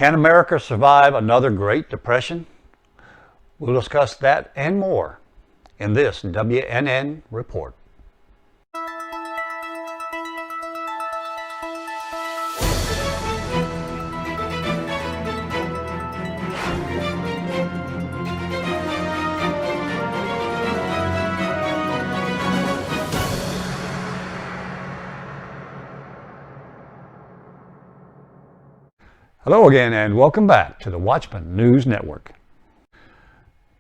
Can America survive another Great Depression? We'll discuss that and more in this WNN report. Hello again and welcome back to the Watchman News Network.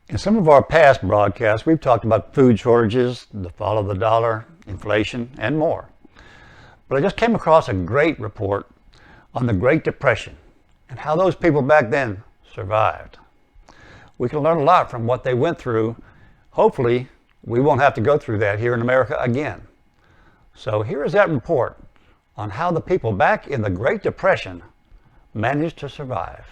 In some of our past broadcasts, we've talked about food shortages, the fall of the dollar, inflation, and more. But I just came across a great report on the Great Depression and how those people back then survived. We can learn a lot from what they went through. Hopefully, we won't have to go through that here in America again. So here is that report on how the people back in the Great Depression managed to survive.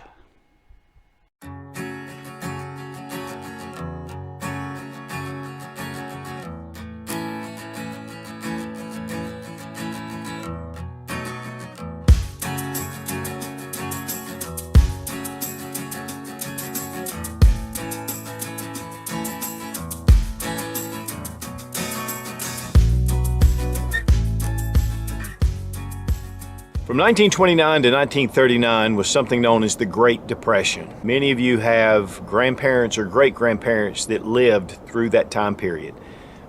From 1929 to 1939 was something known as the Great Depression. Many of you have grandparents or great-grandparents that lived through that time period.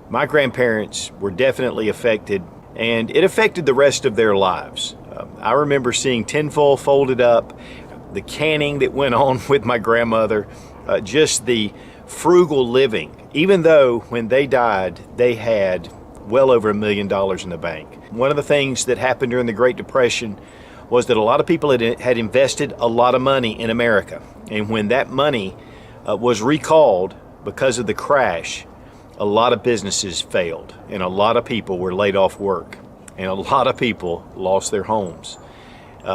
My grandparents were definitely affected, and it affected the rest of their lives. I remember seeing tinfoil folded up, the canning that went on with my grandmother, just the frugal living, even though when they died, they had well over $1 million in the bank. One of the things that happened during the Great Depression was that a lot of people had invested a lot of money in America. And when that money was recalled because of the crash, a lot of businesses failed and a lot of people were laid off work and a lot of people lost their homes.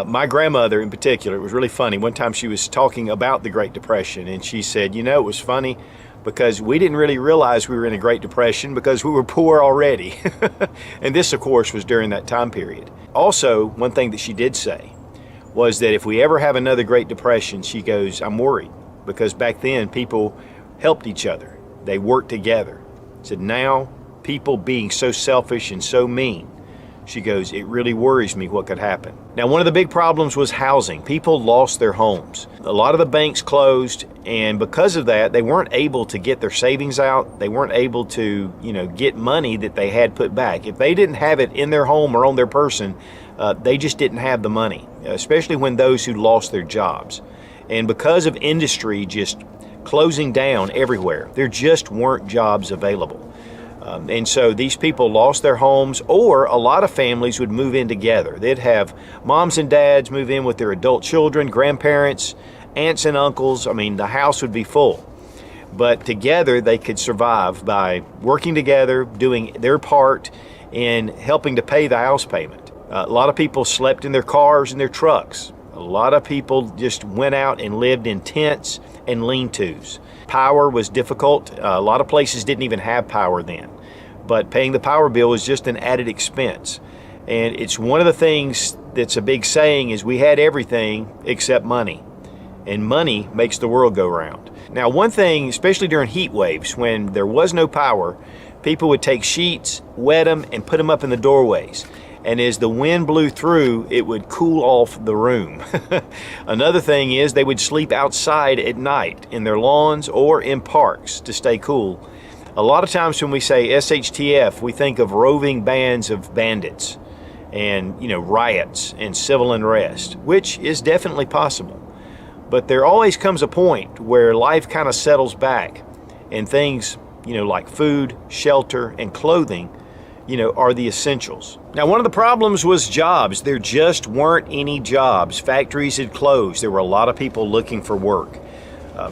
My grandmother in particular, it was really funny. One time she was talking about the Great Depression and she said, you know, it was funny because we didn't really realize we were in a Great Depression because we were poor already. And this, of course, was during that time period. Also, one thing that she did say was that if we ever have another Great Depression, she goes, I'm worried, because back then people helped each other. They worked together. Said now, people being so selfish and so mean, she goes, it really worries me what could happen. Now, one of the big problems was housing. People lost their homes. A lot of the banks closed, and because of that, they weren't able to get their savings out. They weren't able to, get money that they had put back. If they didn't have it in their home or on their person, they just didn't have the money, especially when those who lost their jobs. And because of industry just closing down everywhere, there just weren't jobs available. And so these people lost their homes, or a lot of families would move in together. They'd have moms and dads move in with their adult children, grandparents, aunts and uncles. I mean, the house would be full. But together they could survive by working together, doing their part in helping to pay the house payment. A lot of people slept in their cars and their trucks. A lot of people just went out and lived in tents and lean-tos. Power was difficult. A lot of places didn't even have power then. But paying the power bill was just an added expense. And it's one of the things that's a big saying is we had everything except money. And money makes the world go round. Now, one thing, especially during heat waves, when there was no power, people would take sheets, wet them, and put them up in the doorways. And as the wind blew through, it would cool off the room. Another thing is they would sleep outside at night in their lawns or in parks to stay cool. A lot of times when we say SHTF, we think of roving bands of bandits and, riots and civil unrest, which is definitely possible. But there always comes a point where life kind of settles back and things, like food, shelter, and clothing, are the essentials. Now, one of the problems was jobs. There just weren't any jobs. Factories had closed. There were a lot of people looking for work.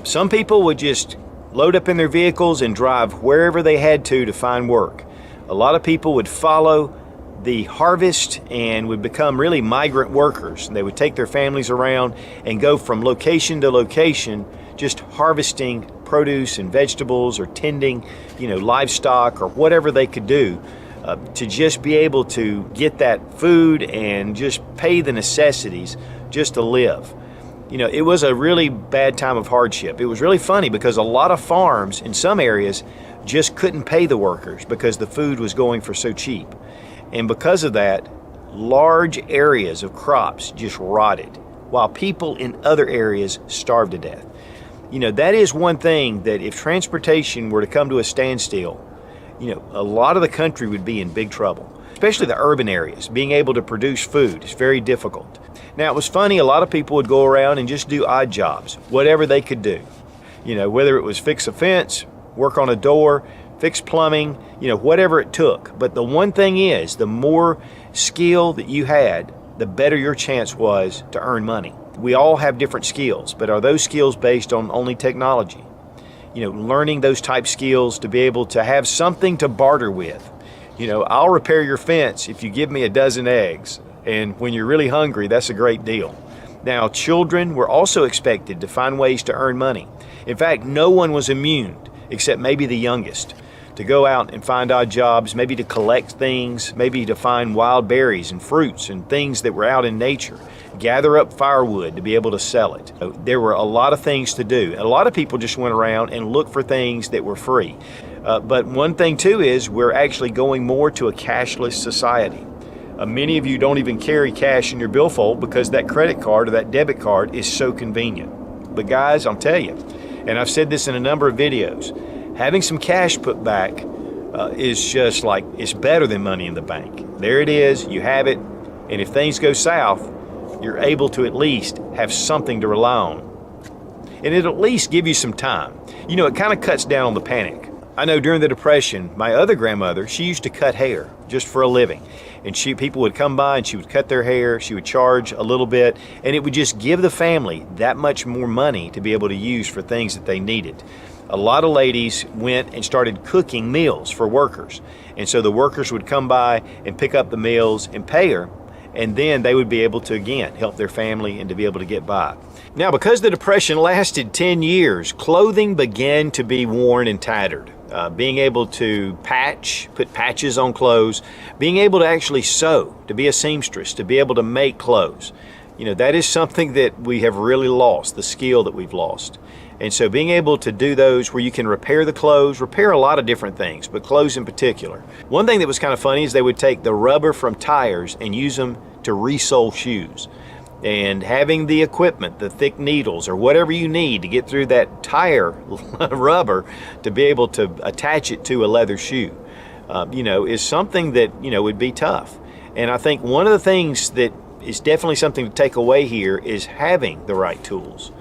Some people would just load up in their vehicles and drive wherever they had to find work. A lot of people would follow the harvest and would become really migrant workers. They would take their families around and go from location to location, just harvesting produce and vegetables or tending, livestock or whatever they could do to just be able to get that food and just pay the necessities just to live. It was a really bad time of hardship. It was really funny because a lot of farms in some areas just couldn't pay the workers because the food was going for so cheap. And because of that, large areas of crops just rotted, while people in other areas starved to death. That is one thing that if transportation were to come to a standstill, a lot of the country would be in big trouble, especially the urban areas. Being able to produce food is very difficult. Now, it was funny, a lot of people would go around and just do odd jobs, whatever they could do. Whether it was fix a fence, work on a door, fix plumbing, whatever it took. But the one thing is, the more skill that you had, the better your chance was to earn money. We all have different skills, but are those skills based on only technology? Learning those type skills to be able to have something to barter with. I'll repair your fence if you give me a dozen eggs. And when you're really hungry, that's a great deal. Now, children were also expected to find ways to earn money. In fact, no one was immune, except maybe the youngest, to go out and find odd jobs, maybe to collect things, maybe to find wild berries and fruits and things that were out in nature, gather up firewood to be able to sell it. There were a lot of things to do. A lot of people just went around and looked for things that were free. But one thing too is we're actually going more to a cashless society. Many of you don't even carry cash in your billfold because that credit card or that debit card is so convenient. But guys, I'll tell you, and I've said this in a number of videos, having some cash put back is just like, it's better than money in the bank. There it is, you have it, and if things go south, you're able to at least have something to rely on. And it'll at least give you some time. It kind of cuts down on the panic. I know during the Depression, my other grandmother, she used to cut hair just for a living. And people would come by and she would cut their hair, she would charge a little bit, and it would just give the family that much more money to be able to use for things that they needed. A lot of ladies went and started cooking meals for workers. And so the workers would come by and pick up the meals and pay her, and then they would be able to, again, help their family and to be able to get by. Now, because the Depression lasted 10 years, clothing began to be worn and tattered. Being able to put patches on clothes, being able to actually sew, to be a seamstress, to be able to make clothes. That is something that we have really lost, the skill that we've lost. And so being able to do those where you can repair the clothes, repair a lot of different things, but clothes in particular. One thing that was kind of funny is they would take the rubber from tires and use them to re-sole shoes. And having the equipment, the thick needles or whatever you need to get through that tire rubber to be able to attach it to a leather shoe, is something that, would be tough. And I think one of the things that is definitely something to take away here is having the right tools,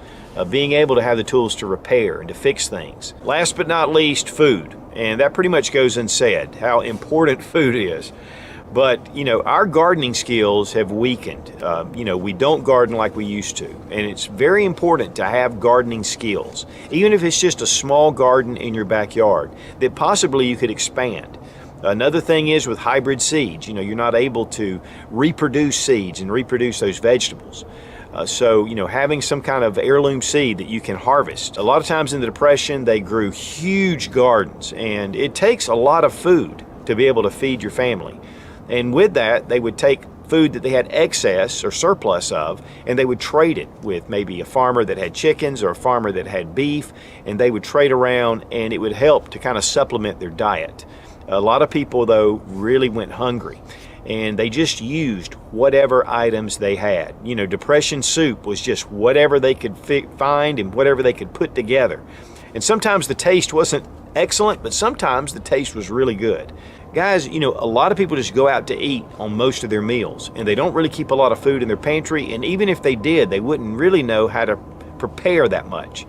being able to have the tools to repair and to fix things. Last but not least, food. And that pretty much goes unsaid, how important food is. But, our gardening skills have weakened. We don't garden like we used to. And it's very important to have gardening skills, even if it's just a small garden in your backyard that possibly you could expand. Another thing is with hybrid seeds, you're not able to reproduce seeds and reproduce those vegetables. So, having some kind of heirloom seed that you can harvest. A lot of times in the Depression, they grew huge gardens, and it takes a lot of food to be able to feed your family. And with that, they would take food that they had excess or surplus of, and they would trade it with maybe a farmer that had chickens or a farmer that had beef, and they would trade around, and it would help to kind of supplement their diet. A lot of people, though, really went hungry, and they just used whatever items they had. Depression soup was just whatever they could find and whatever they could put together. And sometimes the taste wasn't excellent, but sometimes the taste was really good. Guys, a lot of people just go out to eat on most of their meals, and they don't really keep a lot of food in their pantry, and even if they did, they wouldn't really know how to prepare that much.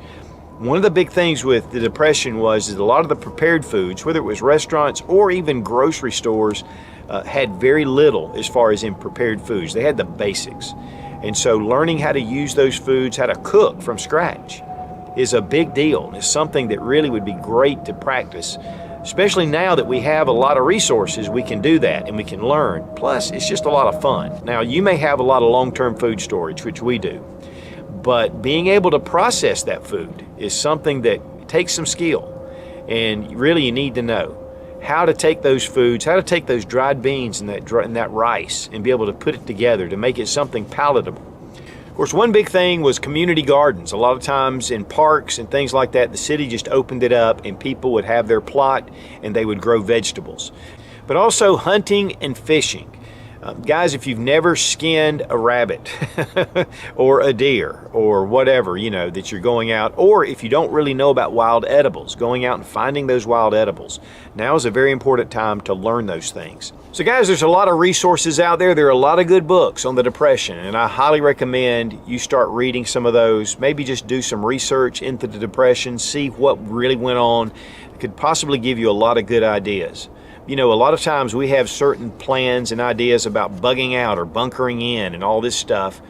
One of the big things with the Depression was that a lot of the prepared foods, whether it was restaurants or even grocery stores, had very little as far as in prepared foods. They had the basics. And so learning how to use those foods, how to cook from scratch, is a big deal. It's something that really would be great to practice. Especially now that we have a lot of resources, we can do that and we can learn. Plus, it's just a lot of fun. Now, you may have a lot of long-term food storage, which we do, but being able to process that food is something that takes some skill. And really, you need to know how to take those foods, how to take those dried beans and that rice and be able to put it together to make it something palatable. Of course, one big thing was community gardens. A lot of times in parks and things like that, the city just opened it up and people would have their plot and they would grow vegetables. But also hunting and fishing. Guys, if you've never skinned a rabbit or a deer or whatever, that you're going out, or if you don't really know about wild edibles, going out and finding those wild edibles, now is a very important time to learn those things. So guys, there's a lot of resources out there. There are a lot of good books on the Depression, and I highly recommend you start reading some of those. Maybe just do some research into the Depression, see what really went on. It could possibly give you a lot of good ideas. A lot of times we have certain plans and ideas about bugging out or bunkering in and all this stuff,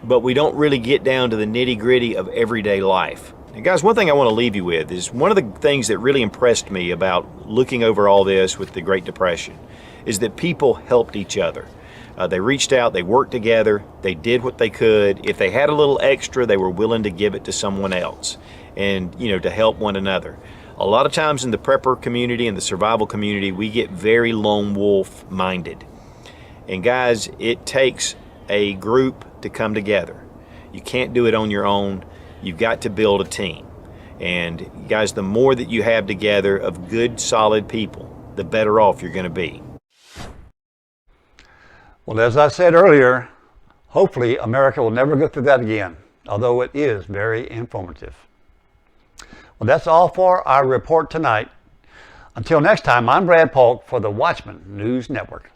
but we don't really get down to the nitty-gritty of everyday life. And guys, one thing I want to leave you with is one of the things that really impressed me about looking over all this with the Great Depression is that people helped each other. They reached out, they worked together, they did what they could. If they had a little extra, they were willing to give it to someone else and, to help one another. A lot of times in the prepper community and the survival community, we get very lone wolf minded. And guys, it takes a group to come together. You can't do it on your own. You've got to build a team. And guys, the more that you have together of good, solid people, the better off you're going to be. Well, as I said earlier, hopefully America will never go through that again, although it is very informative. Well, that's all for our report tonight. Until next time, I'm Brad Polk for the Watchman News Network.